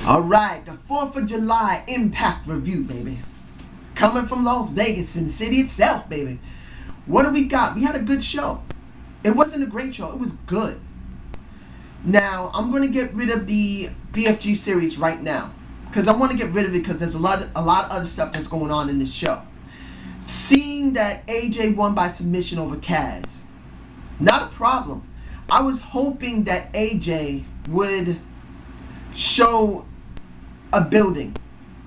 Alright, the 4th of July Impact review, baby. Coming from Las Vegas, in the city itself, baby. What do we got? We had a good show. It wasn't a great show, it was good. Now, I'm going to get rid of the BFG series right now. Because I want to get rid of it because there's a lot of other stuff that's going on in this show. Seeing that AJ won by submission over Kaz, not a problem. I was hoping that AJ would show a building.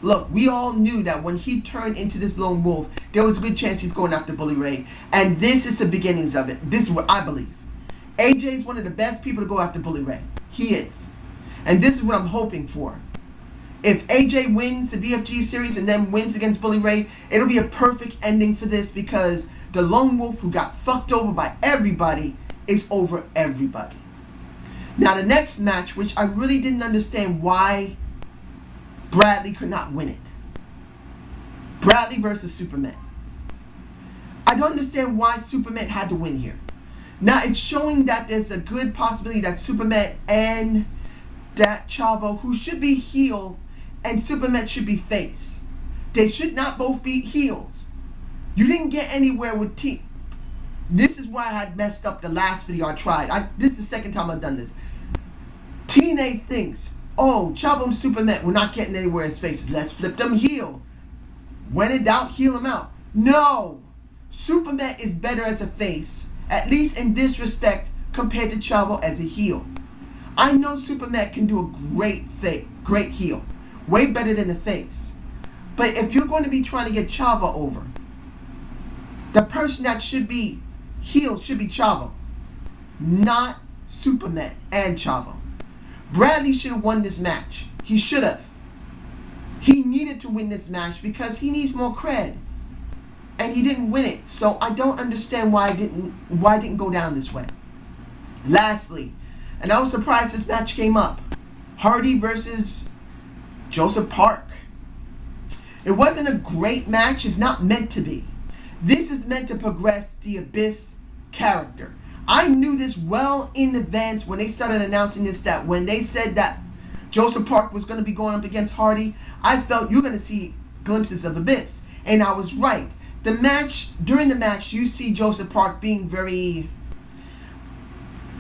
Look, we all knew that when he turned into this lone wolf, there was a good chance he's going after Bully Ray. And this is the beginnings of it. This is what I believe. AJ is one of the best people to go after Bully Ray. He is. And this is what I'm hoping for. If AJ wins the BFG series and then wins against Bully Ray, it'll be a perfect ending for this because the lone wolf who got fucked over by everybody is over everybody. Now the next match, which I really didn't understand why Bradley could not win it. Bradley versus Superman. I don't understand why Superman had to win here. Now it's showing that there's a good possibility that Superman and that Chavo, who should be heel, and Superman should be face. They should not both be heels. You didn't get anywhere with T. This is why I had messed up the last video I tried. This is the second time I've done this. TNA thinks, oh, Chavo and Superman, we're not getting anywhere as faces. Let's flip them heel. When in doubt, heel them out. No! Superman is better as a face, at least in this respect, compared to Chavo as a heel. I know Superman can do a great heel. Way better than the face. But if you're going to be trying to get Chavo over, the person that should be heel should be Chavo, not Superman and Chavo. Bradley should have won this match. He should have. He needed to win this match because he needs more cred. And he didn't win it. So I don't understand why it didn't go down this way. Lastly, and I was surprised this match came up. Hardy versus Joseph Park. It wasn't a great match. It's not meant to be. This is meant to progress the Abyss character. I knew this well in advance when they started announcing this, that when they said that Joseph Park was going to be going up against Hardy, I felt you're going to see glimpses of Abyss. And I was right. During the match, you see Joseph Park being very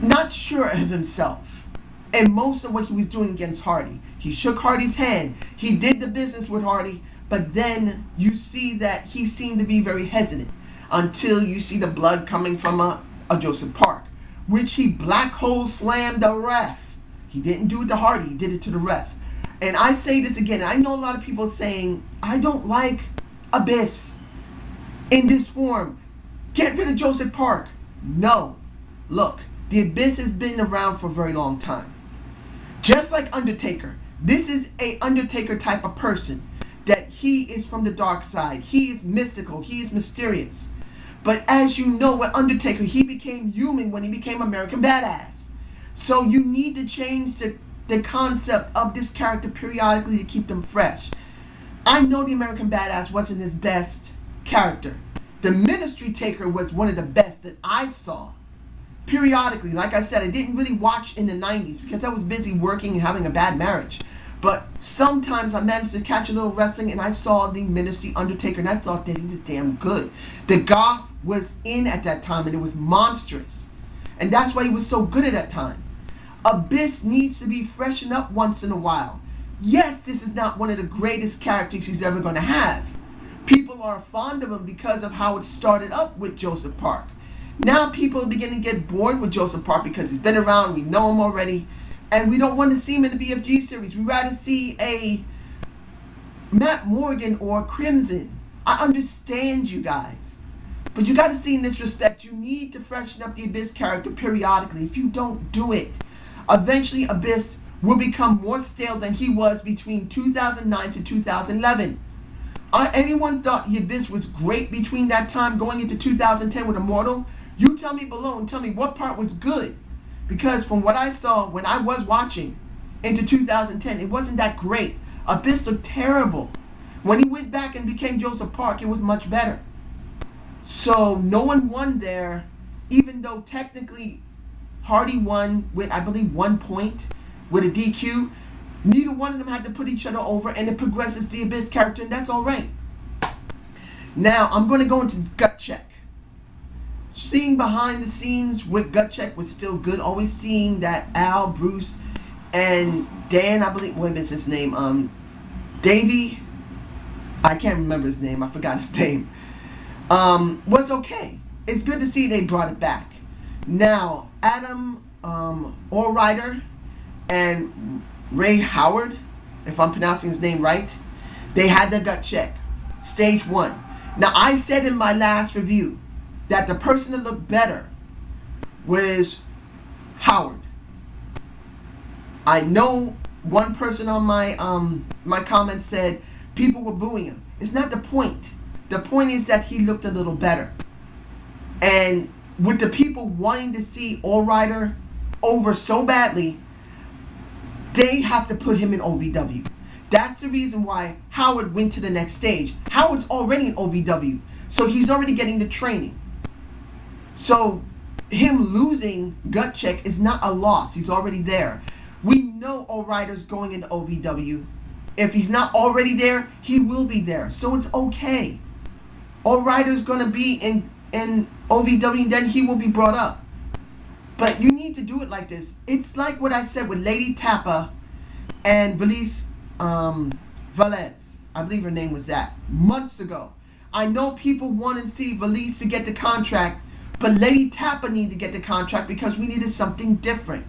not sure of himself. And most of what he was doing against Hardy. He shook Hardy's hand. He did the business with Hardy. But then you see that he seemed to be very hesitant until you see the blood coming from a Joseph Park, which he black hole slammed the ref. He didn't do it to Hardy. He did it to the ref. And I say this again. I know a lot of people saying, I don't like Abyss in this form. Get rid of Joseph Park. No. Look, the Abyss has been around for a very long time. Just like Undertaker. This is a Undertaker type of person. That he is from the dark side. He is mystical. He is mysterious. But as you know, with Undertaker, he became human when he became American Badass. So you need to change the concept of this character periodically to keep them fresh. I know the American Badass wasn't his best character. The Ministry Taker was one of the best that I saw. Periodically, like I said, I didn't really watch in the 90s because I was busy working and having a bad marriage. But sometimes I managed to catch a little wrestling and I saw the Ministry Undertaker and I thought that he was damn good. The Goth was in at that time and it was monstrous. And that's why he was so good at that time. Abyss needs to be freshened up once in a while. Yes, this is not one of the greatest characters he's ever going to have. People are fond of him because of how it started up with Joseph Park. Now people are beginning to get bored with Joseph Park because he's been around, we know him already. And we don't want to see him in the BFG series. We'd rather see a Matt Morgan or Crimson. I understand you guys. But you got to see in this respect, you need to freshen up the Abyss character periodically. If you don't do it, eventually Abyss will become more stale than he was between 2009 to 2011. Anyone thought the Abyss was great between that time going into 2010 with Immortal? You tell me below and tell me what part was good. Because from what I saw when I was watching into 2010, it wasn't that great. Abyss looked terrible. When he went back and became Joseph Park, it was much better. So no one won there, even though technically Hardy won with, I believe, 1 point with a DQ. Neither one of them had to put each other over, and it progresses the Abyss character, and that's alright. Now, I'm going to go into Gut Check. Seeing behind the scenes with Gut Check was still good. Always seeing that Al, Bruce, and Dan, I believe, what is his name? Davey, I can't remember his name. I forgot his name. Was okay. It's good to see they brought it back. Now, Adam Allrider and Ray Howard, if I'm pronouncing his name right, they had their Gut Check. Stage 1. Now, I said in my last review that the person that looked better was Howard. I know one person on my my comments said people were booing him. It's not the point. The point is that he looked a little better. And with the people wanting to see Allrider over so badly, they have to put him in OVW. That's the reason why Howard went to the next stage. Howard's already in OVW, so he's already getting the training. So him losing Gut Check is not a loss. He's already there. We know Allrider's going into OVW. If he's not already there, he will be there. So it's okay. Allrider's going to be in OVW, and then he will be brought up. But you need to do it like this. It's like what I said with Lady Tappa and Valise Velez. I believe her name was that. Months ago. I know people want to see Valise to get the contract, but Lady Tappa needed to get the contract because we needed something different.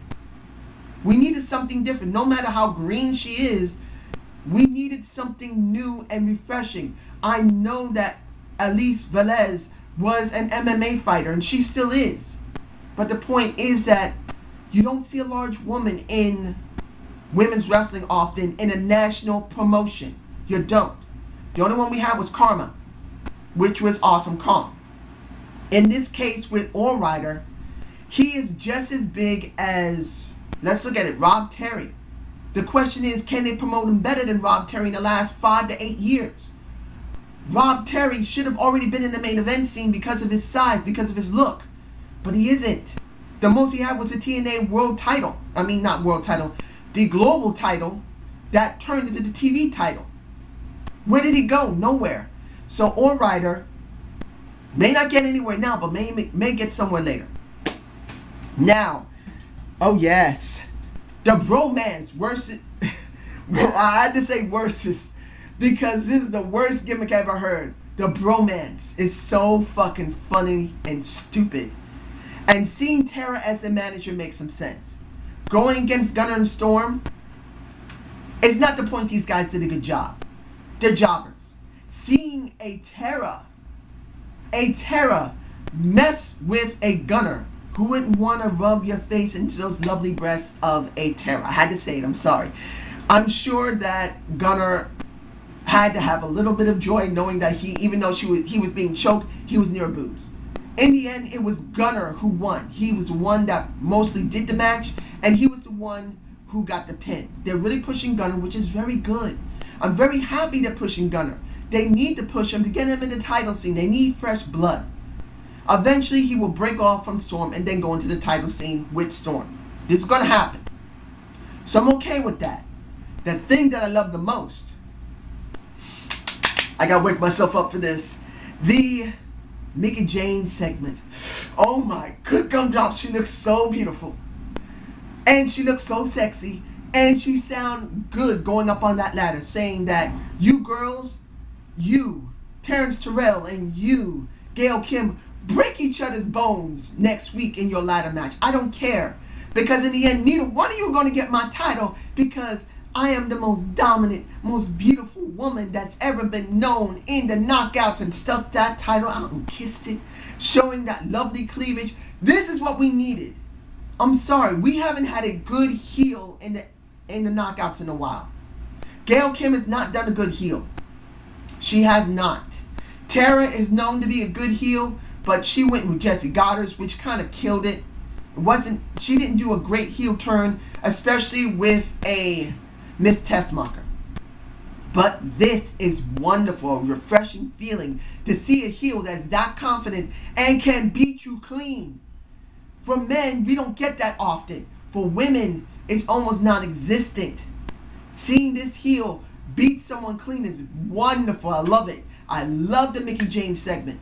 We needed something different. No matter how green she is, we needed something new and refreshing. I know that Elise Velez was an MMA fighter, and she still is. But the point is that you don't see a large woman in women's wrestling often in a national promotion. You don't. The only one we had was Karma, which was Awesome Kong. In this case with Allrider, he is just as big as, let's look at it, Rob Terry. The question is, can they promote him better than Rob Terry in the last 5 to 8 years? Rob Terry should have already been in the main event scene because of his size, because of his look. But he isn't. The most he had was a TNA world title. I mean, not world title. The global title that turned into the TV title. Where did he go? Nowhere. So Allrider may not get anywhere now, but may get somewhere later. Now, oh yes, the bromance versus. I had to say versus because this is the worst gimmick I ever heard. The bromance is so fucking funny and stupid. And seeing Tara as the manager makes some sense. Going against Gunner and Storm, it's not the point these guys did a good job. They're jobbers. Seeing a Tara mess with a Gunner, who wouldn't want to rub your face into those lovely breasts of a Tara? I had to say it, I'm sorry. I'm sure that Gunner had to have a little bit of joy knowing that even though he was being choked, he was near boobs. In the end, it was Gunner who won. He was the one that mostly did the match, and he was the one who got the pin. They're really pushing Gunner, which is very good. I'm very happy they're pushing Gunner. They need to push him to get him in the title scene. They need fresh blood. Eventually, he will break off from Storm and then go into the title scene with Storm. This is going to happen. So I'm okay with that. The thing that I love the most, I got to wake myself up for this. The Mickie James segment. Oh my good gumdrop, she looks so beautiful. And she looks so sexy. And she sound good going up on that ladder saying that you girls, you, Terrence Terrell, and you, Gail Kim, break each other's bones next week in your ladder match. I don't care. Because in the end, neither one of you are going to get my title because I am the most dominant, most beautiful woman that's ever been known in the knockouts, and stuck that title out and kissed it, showing that lovely cleavage. This is what we needed. I'm sorry, we haven't had a good heel in the knockouts in a while. Gail Kim has not done a good heel. She has not. Tara is known to be a good heel, but she went with Jessie Goddard's, which kind of killed it. She didn't do a great heel turn, especially with a Miss Tessmacher. But this is wonderful, a refreshing feeling to see a heel that's that confident and can beat you clean. For men, we don't get that often. For women, it's almost non-existent. Seeing this heel beat someone clean is wonderful. I love it. I love the Mickie James segment.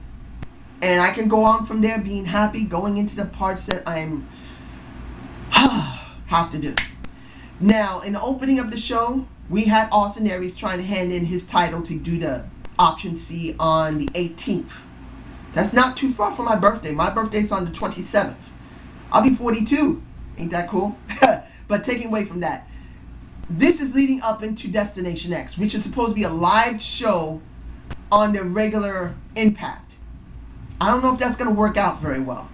And I can go on from there being happy, going into the parts that I'm have to do. Now, in the opening of the show, we had Austin Aries trying to hand in his title to do the option C on the 18th. That's not too far from my birthday. My birthday's on the 27th. I'll be 42. Ain't that cool? But taking away from that, this is leading up into Destination X, which is supposed to be a live show on the regular iMPACT. I don't know if that's going to work out very well.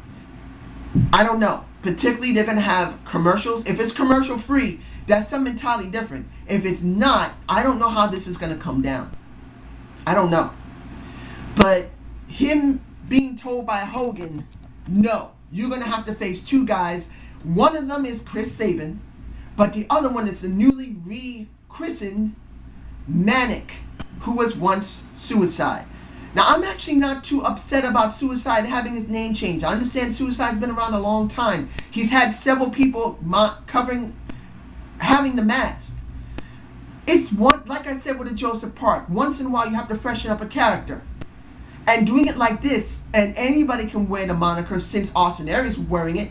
I don't know. Particularly, they're going to have commercials. If it's commercial free, that's something entirely different. If it's not, I don't know how this is going to come down. I don't know. But him being told by Hogan, no, you're going to have to face two guys. One of them is Chris Sabin, but the other one is the newly rechristened Manic, who was once Suicide. Now, I'm actually not too upset about Suicide having his name changed. I understand Suicide's been around a long time. He's had several people having the mask. It's one, like I said with the Joseph Park, once in a while you have to freshen up a character. And doing it like this, and anybody can wear the moniker since Austin Aries was wearing it,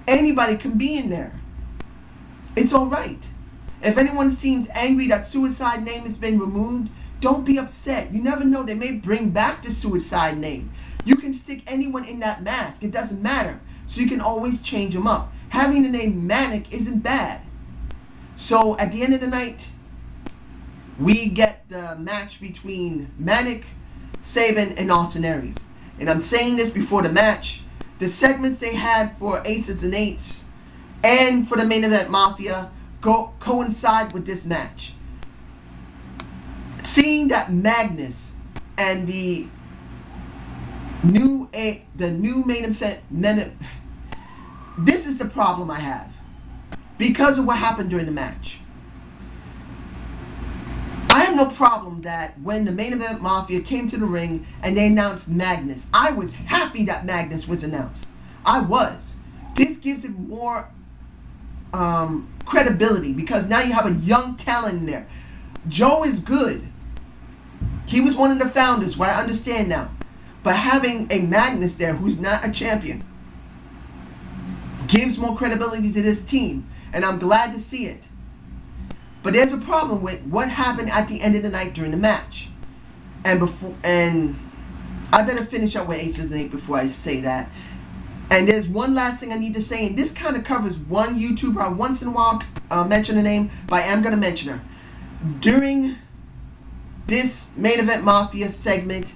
anybody can be in there. It's alright. If anyone seems angry that Suicide name has been removed, don't be upset. You never know. They may bring back the Suicide name. You can stick anyone in that mask. It doesn't matter. So you can always change them up. Having the name Manic isn't bad. So at the end of the night, we get the match between Manic, Sabin, and Austin Aries. And I'm saying this before the match. The segments they had for Aces and Eights and for the Main Event Mafia coincide with this match. Seeing that Magnus and the new main event, this is the problem I have because of what happened during the match. I have no problem that when the Main Event Mafia came to the ring and they announced Magnus, I was happy that Magnus was announced. I was. This gives it more credibility because now you have a young talent in there. Joe is good. He was one of the founders, what I understand now. But having a Magnus there who's not a champion gives more credibility to this team. And I'm glad to see it. But there's a problem with what happened at the end of the night during the match. And I better finish up with Aces and Eight before I say that. And there's one last thing I need to say, and this kind of covers one YouTuber I once in a while mention the name, but I am going to mention her. During this Main Event Mafia segment,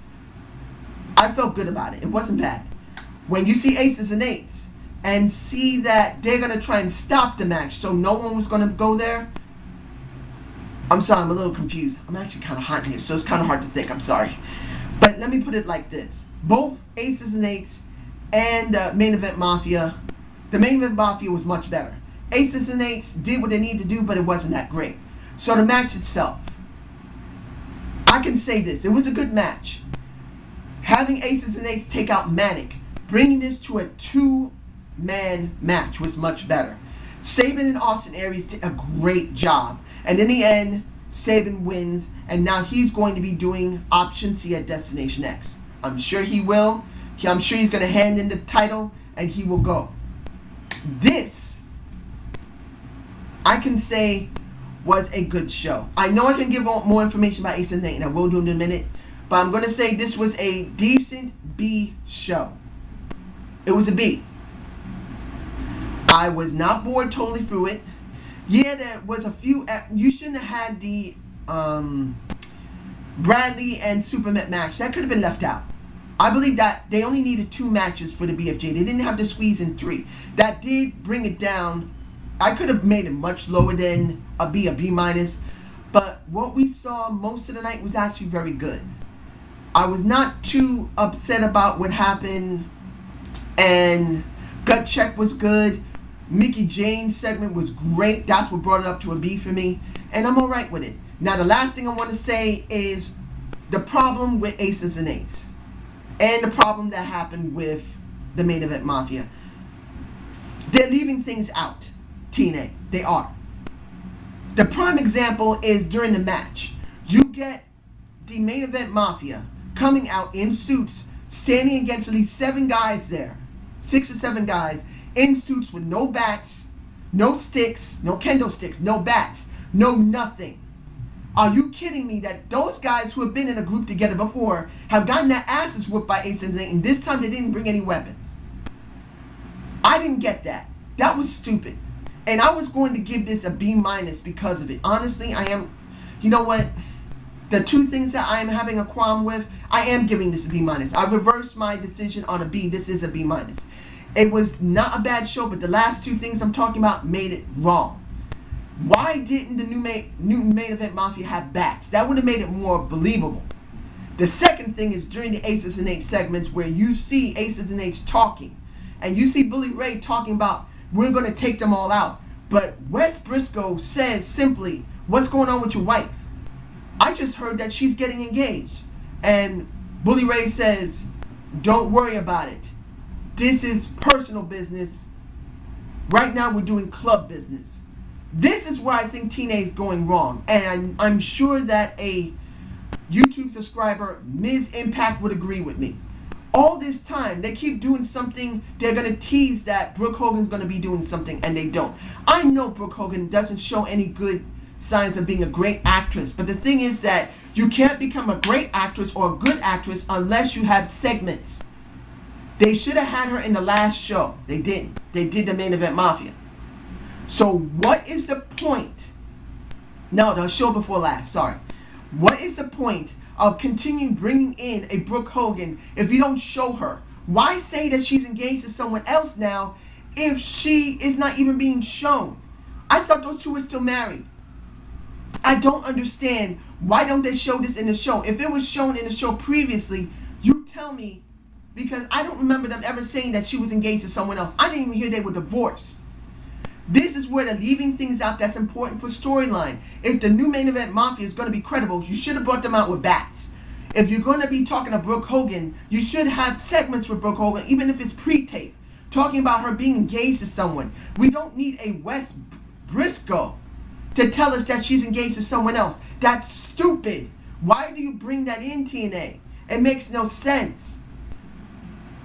I felt good about it. It wasn't bad. When you see Aces and Eights and see that they're going to try and stop the match so no one was going to go there, I'm sorry, I'm a little confused. I'm actually kind of hot in here, so it's kind of hard to think. I'm sorry. But let me put it like this. Both Aces and Eights and Main Event Mafia, the Main Event Mafia was much better. Aces and Eights did what they needed to do, but it wasn't that great. So the match itself, I can say this. It was a good match. Having Aces and Eights take out Manic, bringing this to a two-man match was much better. Sabin and Austin Aries did a great job. And in the end, Sabin wins, and now he's going to be doing Option C at Destination X. I'm sure he will. I'm sure he's going to hand in the title, and he will go. This, I can say, was a good show. I know I can give more information about Ace and Nate, and I will do it in a minute, but I'm going to say this was a decent B show. It was a B. I was not bored totally through it. Yeah, there was a few. You shouldn't have had the Bradley and Superman match. That could have been left out. I believe that they only needed 2 matches for the BFJ. They didn't have to squeeze in 3. That did bring it down. I could have made it much lower than a B minus. But what we saw most of the night was actually very good. I was not too upset about what happened. And Gut Check was good. Mickie James segment was great. That's what brought it up to a B for me. And I'm alright with it. Now the last thing I want to say is the problem with Aces and Eights. And the problem that happened with the Main Event Mafia. They're leaving things out. TNA. They are. The prime example is during the match. You get the main event Mafia coming out in suits, standing against at least 7 guys there. 6 or 7 guys in suits with no bats, no sticks, no kendo sticks, no bats, no nothing. Are you kidding me that those guys who have been in a group together before have gotten their asses whooped by Ace and Zane, and this time they didn't bring any weapons? I didn't get that. That was stupid. And I was going to give this a B- because of it. Honestly, I am, you know what? The 2 things that I am having a qualm with, I am giving this a B-. I reversed my decision on a B. This is a B-. It was not a bad show, but the last 2 things I'm talking about made it wrong. Why didn't the new main event Mafia have bats? That would have made it more believable. The second thing is during the Aces and Eights segments where you see Aces and Eights talking. And you see Bully Ray talking about, we're going to take them all out. But Wes Briscoe says simply, what's going on with your wife? I just heard that she's getting engaged. And Bully Ray says, don't worry about it. This is personal business. Right now we're doing club business. This is where I think TNA is going wrong. And I'm sure that a YouTube subscriber, Ms. Impact, would agree with me. All this time, they keep doing something. They're going to tease that Brooke Hogan's going to be doing something, and they don't. I know Brooke Hogan doesn't show any good signs of being a great actress. But the thing is that you can't become a great actress or a good actress unless you have segments. They should have had her in the last show. They didn't. They did the main event Mafia. So what is the point? No, the show before last, sorry. What is the point of continuing bringing in a Brooke Hogan if you don't show her? Why say that she's engaged to someone else now if she is not even being shown? I thought those 2 were still married. I don't understand. Why don't they show this in the show? If it was shown in the show previously, you tell me, because I don't remember them ever saying that she was engaged to someone else. I didn't even hear they were divorced. This is where they're leaving things out that's important for storyline. If the new main event Mafia is going to be credible, you should have brought them out with bats. If you're going to be talking to Brooke Hogan, you should have segments with Brooke Hogan, even if it's pre-tape, talking about her being engaged to someone. We don't need a Wes Briscoe to tell us that she's engaged to someone else. That's stupid. Why do you bring that in, TNA? It makes no sense.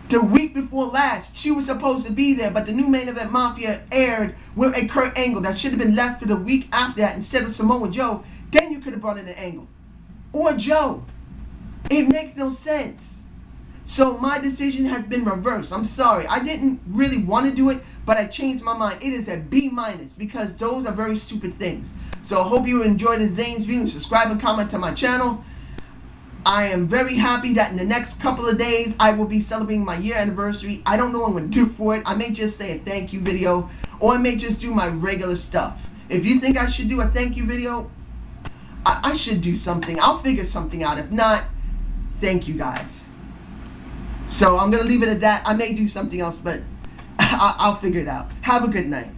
The week before last, she was supposed to be there, but the new main event Mafia aired with a Kurt Angle that should have been left for the week after that instead of Samoa Joe. Then you could have brought in an Angle. Or Joe. It makes no sense. So my decision has been reversed. I'm sorry. I didn't really want to do it, but I changed my mind. It is a B- because those are very stupid things. So I hope you enjoyed the Zane's View and subscribe and comment to my channel. I am very happy that in the next couple of days, I will be celebrating my year anniversary. I don't know what I'm going to do for it. I may just say a thank you video, or I may just do my regular stuff. If you think I should do a thank you video, I should do something. I'll figure something out. If not, thank you guys. So I'm going to leave it at that. I may do something else, but I'll figure it out. Have a good night.